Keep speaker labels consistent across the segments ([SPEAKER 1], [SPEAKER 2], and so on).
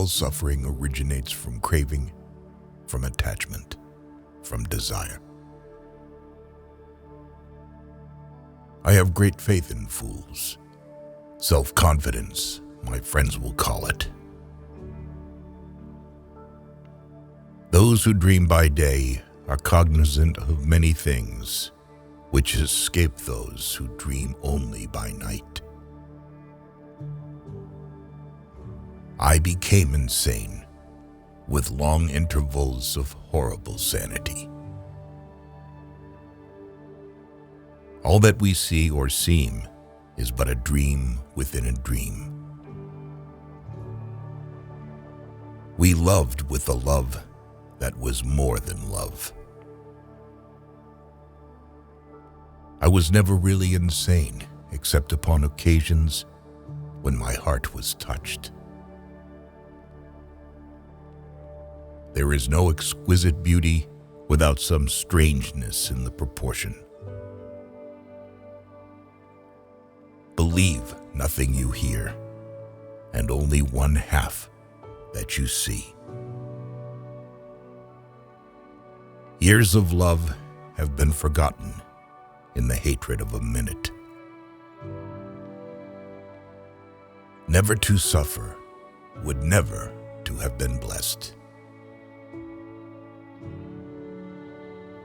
[SPEAKER 1] All suffering originates from craving, from attachment, from desire. I have great faith in fools. Self-confidence, my friends will call it. Those who dream by day are cognizant of many things, which escape those who dream only by night. I became insane, with long intervals of horrible sanity. All that we see or seem is but a dream within a dream. We loved with a love that was more than love. I was never really insane, except upon occasions when my heart was touched. There is no exquisite beauty without some strangeness in the proportion. Believe nothing you hear, and only one half that you see. Years of love have been forgotten in the hatred of a minute. Never to suffer would never to have been blessed.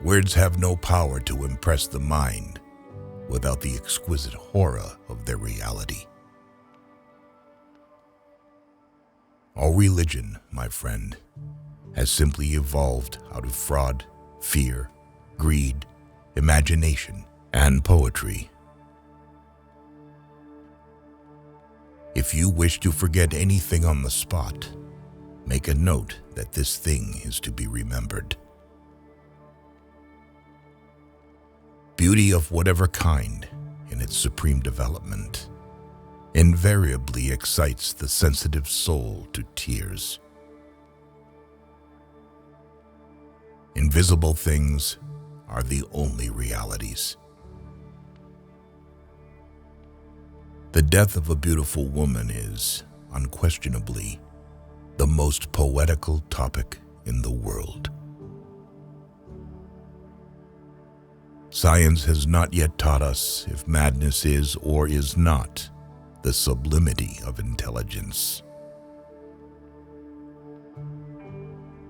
[SPEAKER 1] Words have no power to impress the mind without the exquisite horror of their reality. All religion, my friend, has simply evolved out of fraud, fear, greed, imagination, and poetry. If you wish to forget anything on the spot, make a note that this thing is to be remembered. Beauty of whatever kind, in its supreme development, invariably excites the sensitive soul to tears. Invisible things are the only realities. The death of a beautiful woman is, unquestionably, the most poetical topic in the world. Science has not yet taught us if madness is or is not the sublimity of intelligence.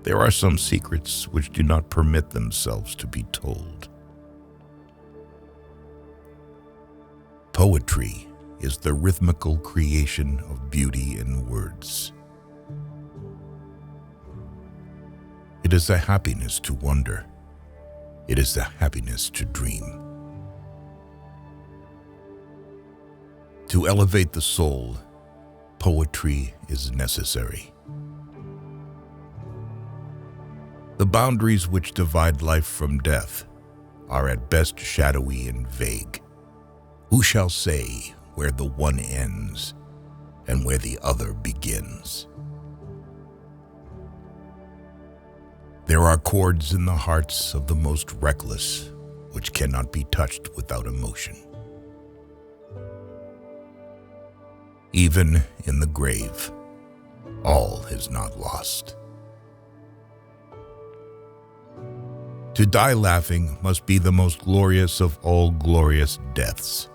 [SPEAKER 1] There are some secrets which do not permit themselves to be told. Poetry is the rhythmical creation of beauty in words. It is a happiness to wonder. It is the happiness to dream. To elevate the soul, poetry is necessary. The boundaries which divide life from death are at best shadowy and vague. Who shall say where the one ends and where the other begins? There are chords in the hearts of the most reckless which cannot be touched without emotion. Even in the grave, all is not lost. To die laughing must be the most glorious of all glorious deaths.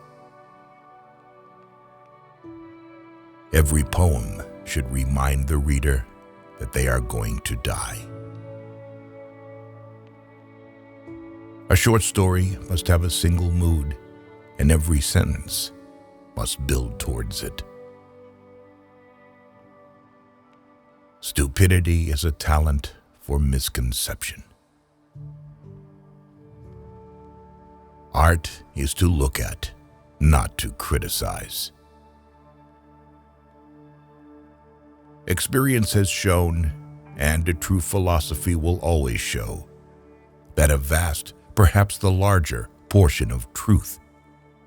[SPEAKER 1] Every poem should remind the reader that they are going to die. A short story must have a single mood, and every sentence must build towards it. Stupidity is a talent for misconception. Art is to look at, not to criticize. Experience has shown, and a true philosophy will always show, that a vast, perhaps the larger, portion of truth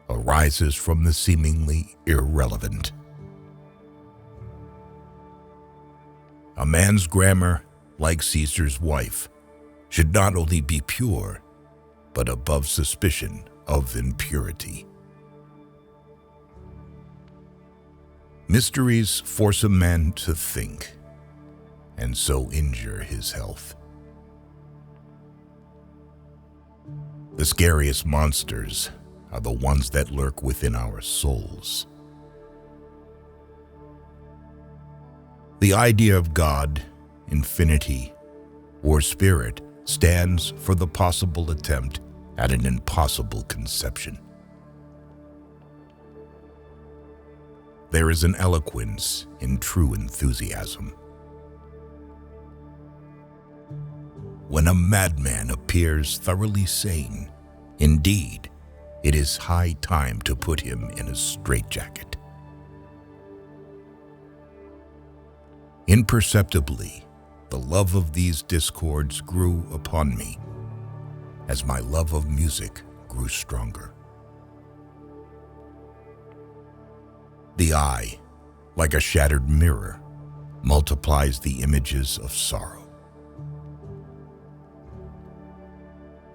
[SPEAKER 1] arises from the seemingly irrelevant. A man's grammar, like Caesar's wife, should not only be pure, but above suspicion of impurity. Mysteries force a man to think, and so injure his health. The scariest monsters are the ones that lurk within our souls. The idea of God, infinity, or spirit stands for the possible attempt at an impossible conception. There is an eloquence in true enthusiasm. When a madman appears thoroughly sane, indeed, it is high time to put him in a straitjacket. Imperceptibly, the love of these discords grew upon me as my love of music grew stronger. The eye, like a shattered mirror, multiplies the images of sorrow.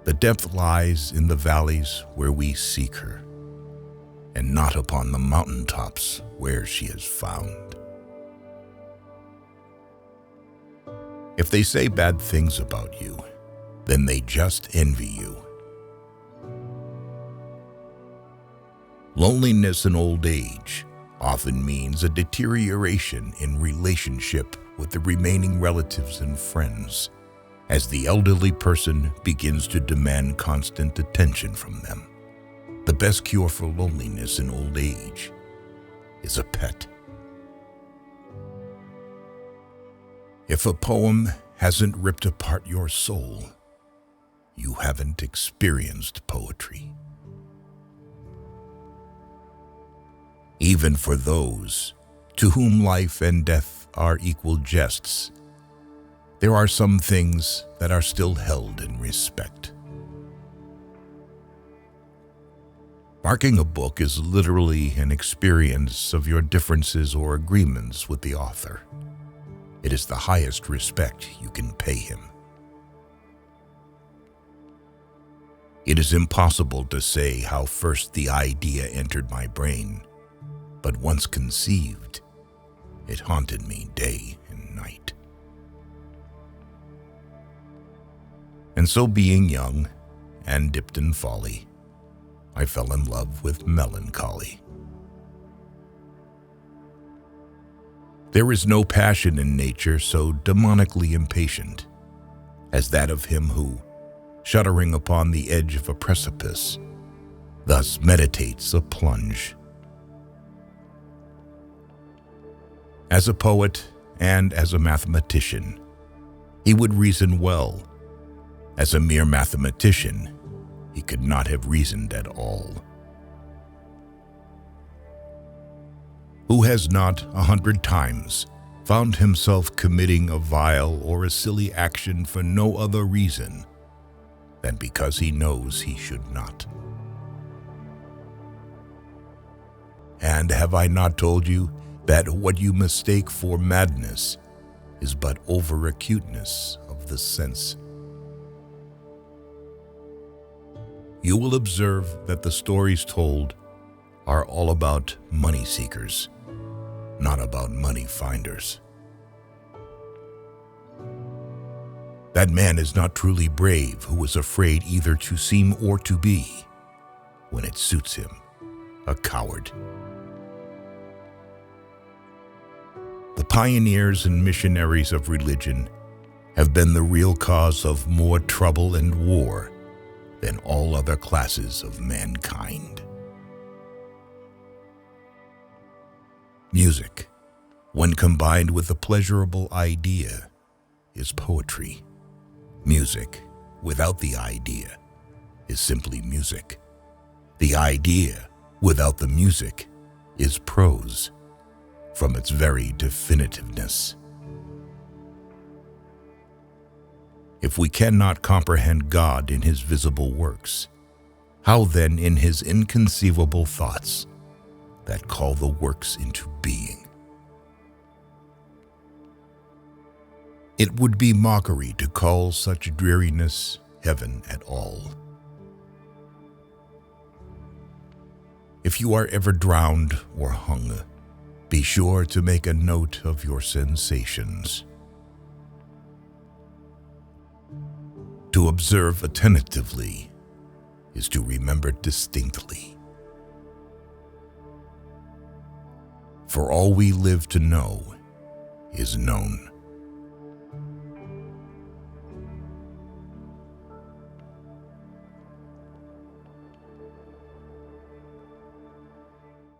[SPEAKER 1] The depth lies in the valleys where we seek her, and not upon the mountaintops where she is found. If they say bad things about you, then they just envy you. Loneliness in old age often means a deterioration in relationship with the remaining relatives and friends, as the elderly person begins to demand constant attention from them. The best cure for loneliness in old age is a pet. If a poem hasn't ripped apart your soul, you haven't experienced poetry. Even for those to whom life and death are equal jests, there are some things that are still held in respect. Marking a book is literally an experience of your differences or agreements with the author. It is the highest respect you can pay him. It is impossible to say how first the idea entered my brain, but once conceived, it haunted me day and night. And so, being young and dipped in folly, I fell in love with melancholy. There is no passion in nature so demonically impatient as that of him who, shuddering upon the edge of a precipice, thus meditates a plunge. As a poet and as a mathematician, he would reason well. As a mere mathematician, he could not have reasoned at all. Who has not 100 times found himself committing a vile or a silly action for no other reason than because he knows he should not? And have I not told you that what you mistake for madness is but over-acuteness of the sense? You will observe that the stories told are all about money seekers, not about money finders. That man is not truly brave who is afraid either to seem or to be, when it suits him, a coward. The pioneers and missionaries of religion have been the real cause of more trouble and war than all other classes of mankind. Music, when combined with a pleasurable idea, is poetry. Music, without the idea, is simply music. The idea, without the music, is prose, from its very definitiveness. If we cannot comprehend God in his visible works, how then in his inconceivable thoughts that call the works into being? It would be mockery to call such dreariness heaven at all. If you are ever drowned or hung, be sure to make a note of your sensations. To observe attentively is to remember distinctly. For all we live to know is known.